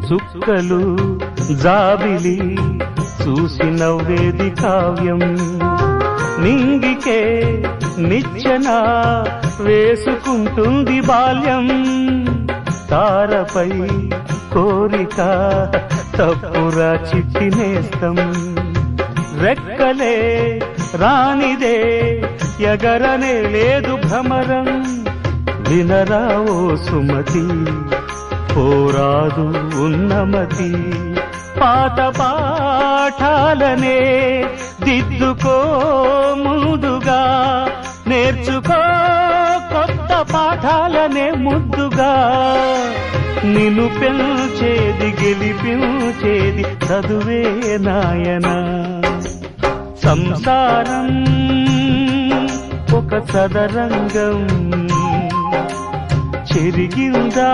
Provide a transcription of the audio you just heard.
చుక్కలు జాబిలి చూసి నవ్వేది కావ్యం నింగికే నిచ్చెన వేసుకుంటుంది బాల్యం తారపై కోరిక తప్పురా చిట్టినేస్తం రెక్కలే రానిదే ఎగరనే లేదు భ్రమరం వినరా ఓ సుమతి పోరాదు ఉన్నమతి పాత పాఠాలనే దిద్దుకో ముందుగా నేర్చుకో కొత్త పాఠాలనే ముద్దుగా నిన్ను పెంచేది గెలిపించేది చదువే నాయన సంసారం ఒక సదరంగం చెరిగిందా